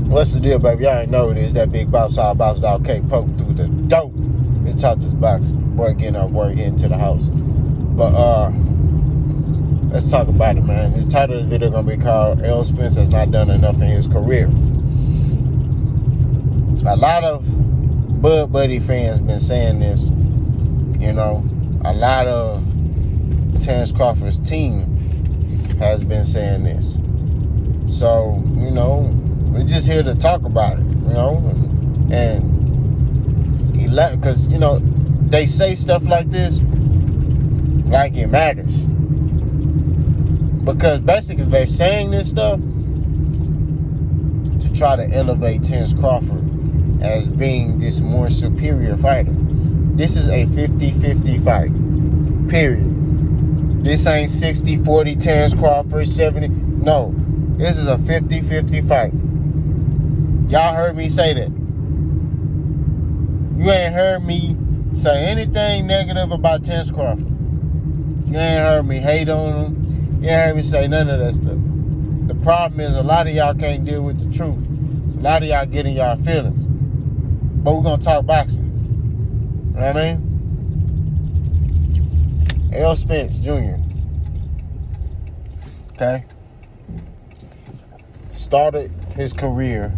What's the deal, baby? Y'all ain't know it is that big boss dog can't poke through the door and talk this box. Boy, getting off work, getting to the house. But let's talk about it, man. The title of this video gonna be called Errol Spence has not done enough in his career. A lot of Bud Buddy fans been saying this. You know, a lot of Terrence Crawford's team has been saying this. So, you know, we're just here to talk about it, you know, and because, you know, they say stuff like this like it matters. Because basically they're saying this stuff to try to elevate Terrence Crawford as being this more superior fighter. This is a 50-50 fight, period. This ain't 60-40 Terrence Crawford, 70. No, this is a 50-50 fight. Y'all heard me say that. You ain't heard me say anything negative about Terrence Crawford. You ain't heard me hate on him. You ain't heard me say none of that stuff. The problem is a lot of y'all can't deal with the truth. So a lot of y'all getting y'all feelings. But we're going to talk boxing. You know what I mean? Errol Spence Jr. Okay? Started his career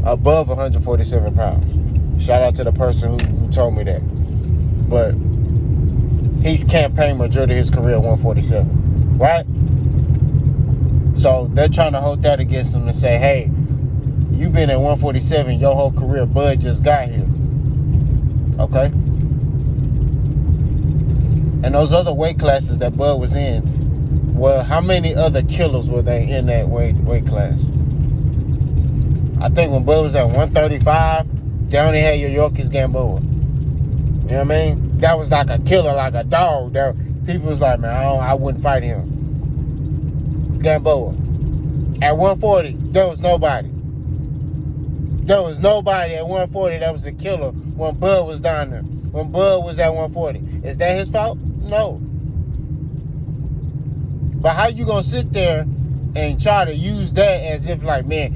above 147 pounds. Shout out to the person who told me that. But he's campaigned majority of his career at 147. Right? So they're trying to hold that against him and say, hey, you've been at 147 your whole career. Bud just got here. Okay? And those other weight classes that Bud was in, well, how many other killers were they in that weight class? I think when Bud was at 135, they only had your Yorkis Gamboa. You know what I mean? That was like a killer, like a dog. People was like, man, I wouldn't fight him. Gamboa. At 140, there was nobody. There was nobody at 140 that was a killer when Bud was down there. When Bud was at 140. Is that his fault? No. But how you gonna sit there and try to use that as if like, he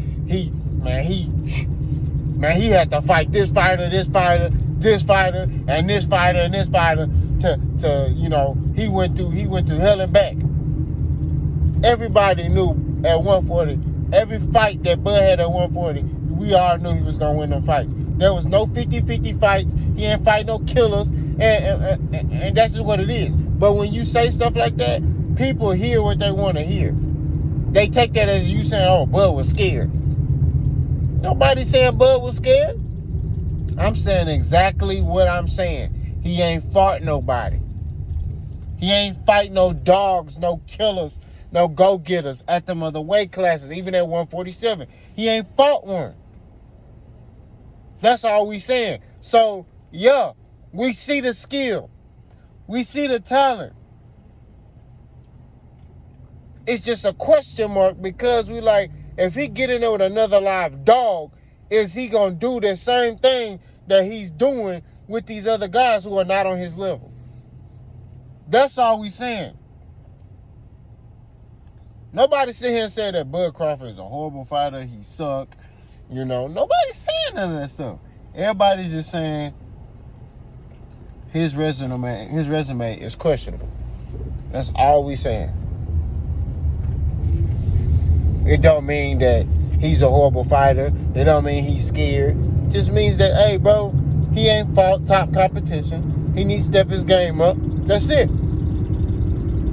had to fight this fighter, and this fighter, and this fighter to you know, he went through hell and back. Everybody knew at 140, every fight that Bud had at 140, we all knew he was gonna win them fights. There was no 50-50 fights. He ain't fight no killers, and that's just what it is. But when you say stuff like that, people hear what they want to hear. They take that as you saying, oh, Bud was scared. Nobody's saying Bud was scared. I'm saying exactly what I'm saying. He ain't fought nobody. He ain't fight no dogs, no killers, no go-getters at them other weight classes, even at 147. He ain't fought one. That's all we saying. So, yeah, we see the skill. We see the talent. It's just a question mark because we like, if he get in there with another live dog, is he going to do the same thing that he's doing with these other guys who are not on his level? That's all we saying. Nobody sit here and say that Bud Crawford is a horrible fighter. He suck. You know, nobody's saying none of that stuff. Everybody's just saying his resume is questionable. That's all we saying. It don't mean that he's a horrible fighter. It don't mean he's scared. It just means that, hey, bro, he ain't fought top competition. He needs to step his game up. That's it.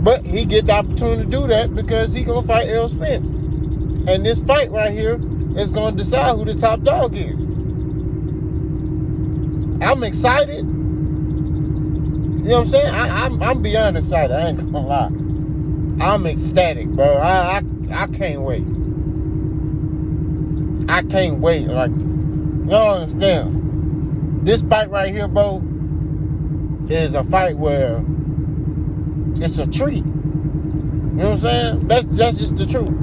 But he get the opportunity to do that because he gonna fight Errol Spence. And this fight right here is gonna decide who the top dog is. I'm excited. You know what I'm saying? I'm beyond excited. I ain't gonna lie. I'm ecstatic, bro. I can't wait. I can't wait. Like, you don't understand. This fight right here, bro, is a fight where it's a treat. You know what I'm saying? That's just the truth.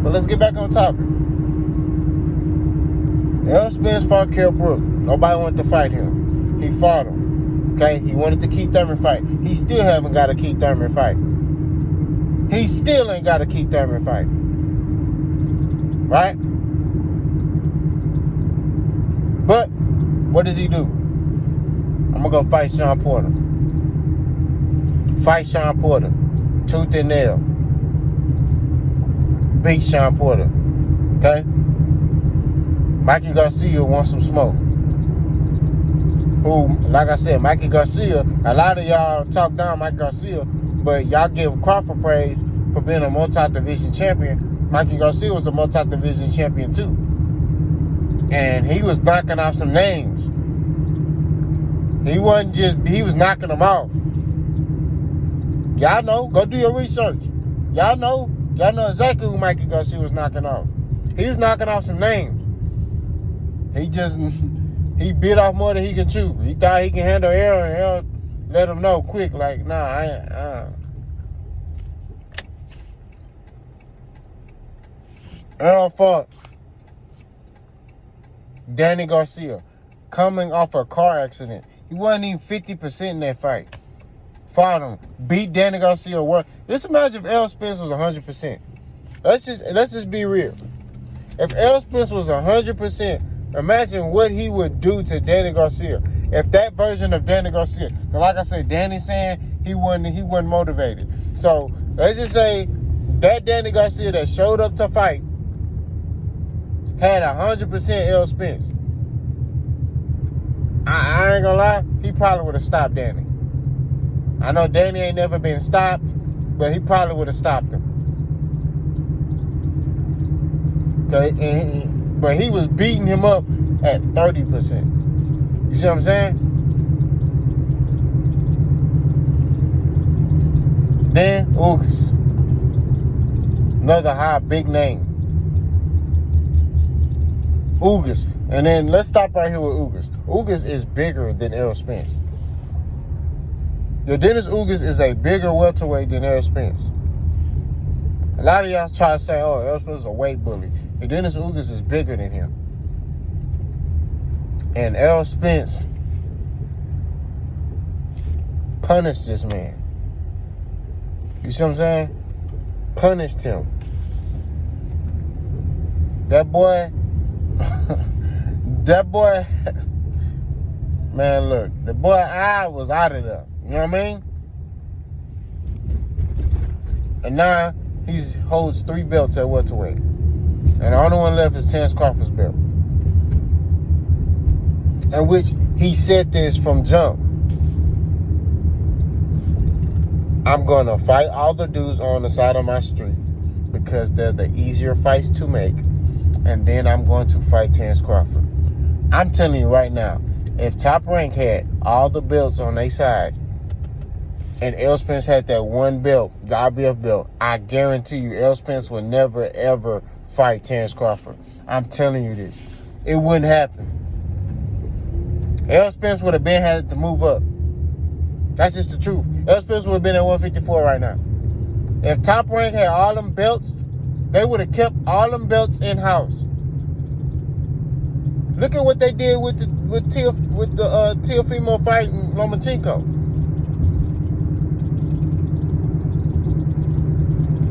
But let's get back on topic. Errol Spence fought Kell Brook. Nobody wanted to fight him. He fought him. Okay? He wanted the Keith Thurman fight. He still haven't got a Keith Thurman fight. He still ain't got a Keith Thurman fight. right? But what does he do? I'm gonna go fight Sean Porter. Fight Sean Porter, tooth and nail. Beat Sean Porter. Okay? Mikey Garcia wants some smoke. Who, like I said, Mikey Garcia, a lot of y'all talk down Mikey Garcia, but y'all give Crawford praise for being a multi-division champion. Mikey Garcia was a multi-division champion too. And he was knocking off some names. He was knocking them off. Y'all know, go do your research. Y'all know exactly who Mikey Garcia was knocking off. He was knocking off some names. He bit off more than he can chew. He thought he can handle Errol, and Errol let him know quick, like, nah, I ain't. Errol fought Danny Garcia coming off a car accident. He wasn't even 50% in that fight. Fought him, beat Danny Garcia. Just imagine if Errol Spence was 100%. Let's just be real. If Errol Spence was 100%, imagine what he would do to Danny Garcia. If that version of Danny Garcia, like I said, Danny saying he wasn't motivated. So let's just say that Danny Garcia that showed up to fight had 100% Errol Spence. I ain't gonna lie, he probably would have stopped Danny. I know Danny ain't never been stopped, but he probably would have stopped him. But he was beating him up at 30%. You see what I'm saying? Then Ugas. Another high, big name. Ugas. And then let's stop right here with Ugas. Ugas is bigger than Errol Spence. Dennis Ugas is a bigger welterweight than Errol Spence. A lot of y'all try to say, oh, Errol Spence is a weight bully. And Dennis Ugas is bigger than him. And Errol Spence punished this man. You see what I'm saying? Punished him. That boy, man, look, the boy eye was out of there. You know what I mean? And now he holds 3 belts at welterweight. And the only one left is Terence Crawford's belt. In which he said this from jump. I'm going to fight all the dudes on the side of my street because they're the easier fights to make. And then I'm going to fight Terence Crawford. I'm telling you right now, if Top Rank had all the belts on their side and Errol Spence had that one belt, the IBF belt, I guarantee you Errol Spence would never, ever fight Terence Crawford. I'm telling you this. It wouldn't happen. Errol Spence would have had to move up. That's just the truth. Errol Spence would have been at 154 right now. If Top Rank had all them belts, they would have kept all them belts in-house. Look at what they did with the Teofimo fighting Lomachenko.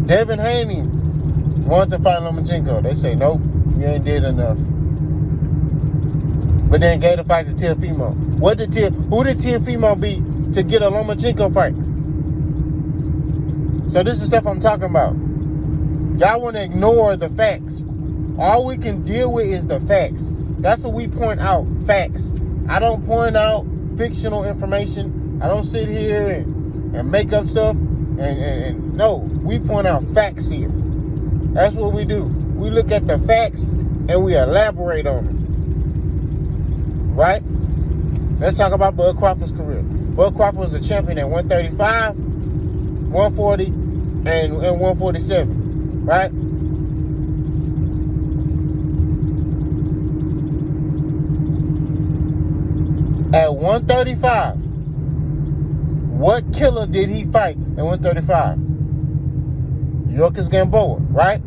Devin Haney wanted to fight Lomachenko. They say, nope, you ain't did enough. But then gave the fight to Teofimo. Who did Teofimo beat to get a Lomachenko fight? So this is stuff I'm talking about. Y'all want to ignore the facts. All we can deal with is the facts. That's what we point out, facts. I don't point out fictional information. I don't sit here and make up stuff. And no, we point out facts here. That's what we do. We look at the facts and we elaborate on them. Right? Let's talk about Bud Crawford's career. Bud Crawford was a champion at 135, 140, and 147. Right? At 135, what killer did he fight at 135? Yorkis Gamboa, right?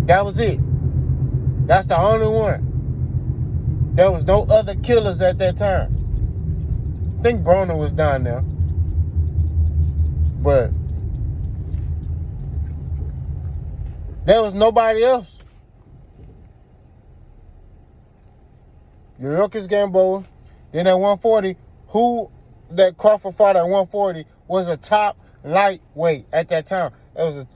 That was it. That's the only one. There was no other killers at that time. I think Broner was down there. But There was nobody else. Yuriorkis Gamboa. Then at 140, that Crawford fought at 140 was a top lightweight at that time. It was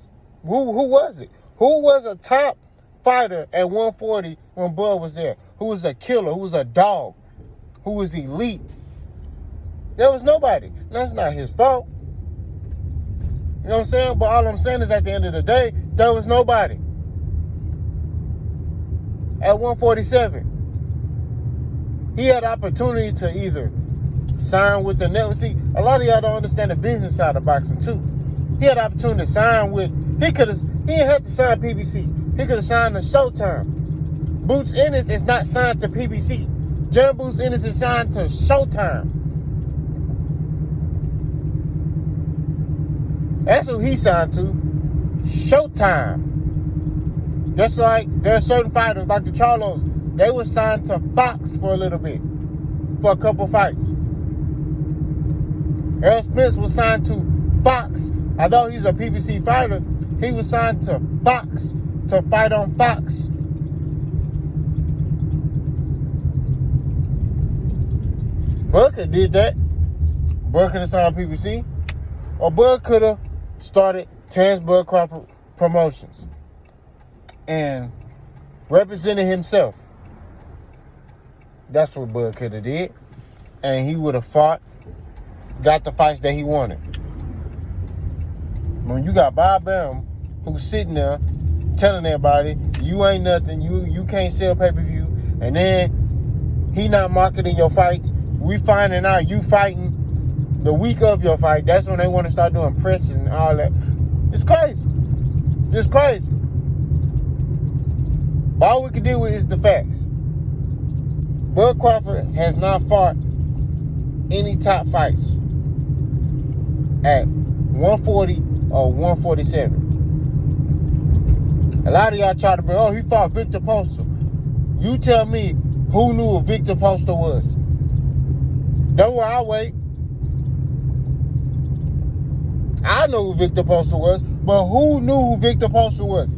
who was it? Who was a top fighter at 140 when Bud was there? Who was a killer? Who was a dog? Who was elite? There was nobody. That's not his fault. You know what I'm saying? But all I'm saying is at the end of the day, there was nobody. At 147, he had opportunity to either sign with the network. See, a lot of y'all don't understand the business side of boxing too. He had the opportunity to sign with, he didn't have to sign PBC. He could have signed to Showtime. Boots Ennis is not signed to PBC. John Boots Ennis is signed to Showtime. That's who he signed to. Showtime. Just like there are certain fighters like the Charlos, they were signed to Fox for a little bit, for a couple fights. Errol Spence was signed to Fox. Although he's a PBC fighter, he was signed to Fox to fight on Fox. Bud could have did that. Bud could have signed PBC. Or Bud could have started Terrence Bud Crawford Promotions and represented himself. That's what Bud could have did. And he would have fought, got the fights that he wanted. When you got Bob Arum, who's sitting there telling everybody, you ain't nothing, you can't sell pay-per-view, and then he not marketing your fights, we finding out you fighting the week of your fight, that's when they want to start doing press and all that. It's crazy. It's crazy. All we can deal with is the facts. Bud Crawford has not fought any top fights at 140 or 147. A lot of y'all try to bring, he fought Victor Postal. You tell me who knew who Victor Postal was. Don't worry, I'll wait. I know who Victor Postal was, but who knew who Victor Postal was?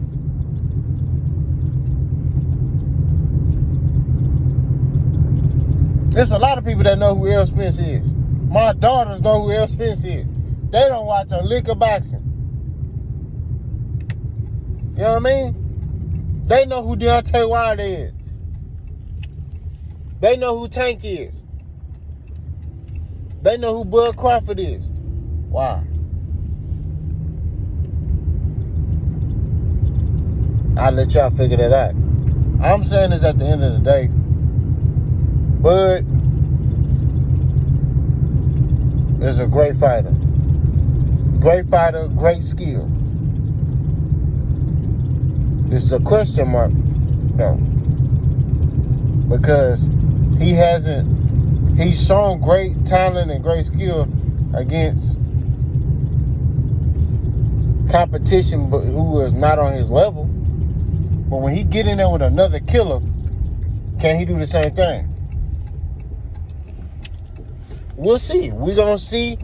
There's a lot of people that know who Errol Spence is. My daughters know who Errol Spence is. They don't watch a lick of boxing. You know what I mean? They know who Deontay Wilder is. They know who Tank is. They know who Bud Crawford is. Wow. I'll let y'all figure that out. I'm saying is at the end of the day, Bud is a great fighter. Great fighter, great skill. This is a question mark, though. Because he's shown great talent and great skill against competition but who is not on his level. But when he get in there with another killer, can he do the same thing? We'll see. We're going to see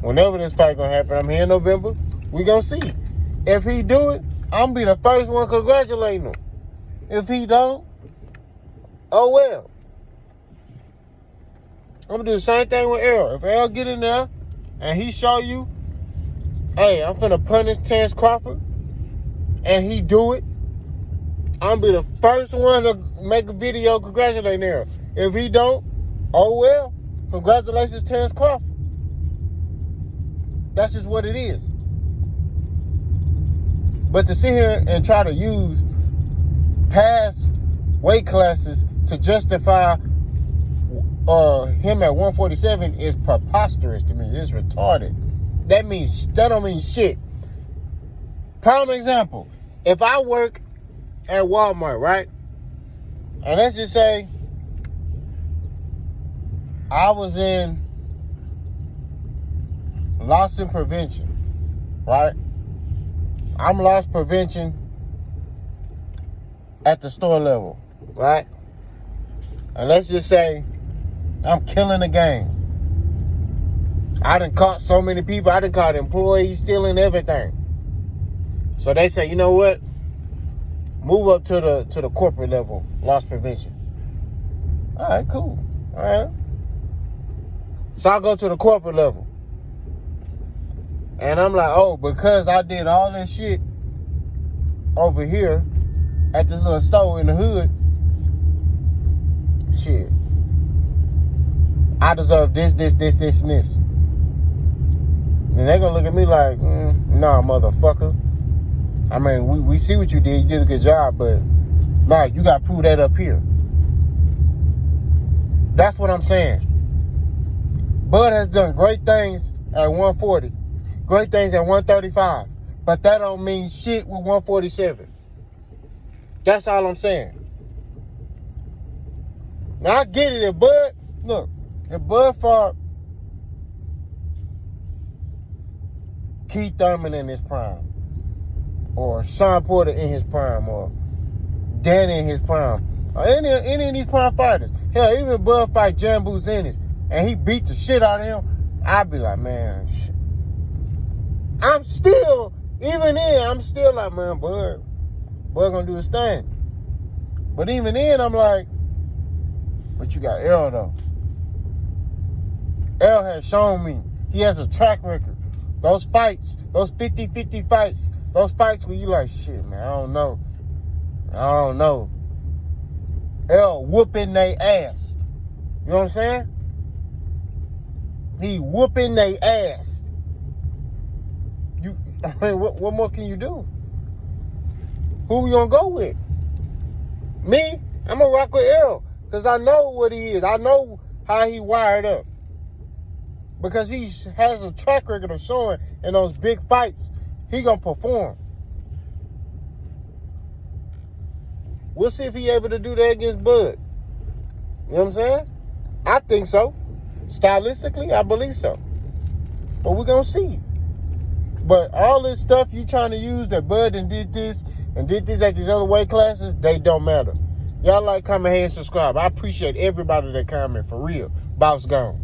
whenever this fight going to happen. I'm here in November. We're going to see. If he do it, I'm going to be the first one congratulating him. If he don't, oh well. I'm going to do the same thing with Errol. If Errol get in there and he show you, hey, I'm finna punish Terrence Crawford, and he do it, I'm going to be the first one to make a video congratulating Errol. If he don't, oh well. Congratulations, Terrence Crawford. That's just what it is. But to sit here and try to use past weight classes to justify him at 147 is preposterous to me. It's retarded. That don't mean shit. Prime example. If I work at Walmart, right? And let's just say I was in loss and prevention, right? I'm loss prevention at the store level, right? And let's just say I'm killing the game. I done caught so many people. I done caught employees stealing everything. So they say, you know what? Move up to the corporate level, loss prevention. All right, cool. All right. So I go to the corporate level. And I'm like, oh, because I did all this shit over here at this little store in the hood, shit, I deserve this, and this. And they're gonna look at me like, nah, motherfucker. I mean, we see what you did. You did a good job, but nah, you got to prove that up here. That's what I'm saying. Bud has done great things at 140, great things at 135, but that don't mean shit with 147. That's all I'm saying. Now I get it. If Bud, look, if Bud fought Keith Thurman in his prime, or Sean Porter in his prime, or Danny in his prime, or any of these prime fighters. Hell, even if Bud fight Jambu Zennis and he beat the shit out of him, I'd be like, man, shit. I'm still like, man, Bud gonna do his thing. But even then, I'm like, but you got Errol though. Errol has shown me he has a track record. Those fights, those 50-50 fights, those fights where you like, shit, man, I don't know. Errol whooping they ass. You know what I'm saying? He whooping they ass. I mean, what more can you do? Who we gonna go with? Me? I'm gonna rock with Errol because I know what he is. I know how he wired up. Because he has a track record of showing in those big fights, he gonna perform. We'll see if he able to do that against Bud. You know what I'm saying? I think so. Stylistically, I believe so. But we're gonna see. But all this stuff you trying to use that Bud and did this at these other weight classes, they don't matter. Y'all like, comment, and subscribe. I appreciate everybody that comment, for real. Boss gone.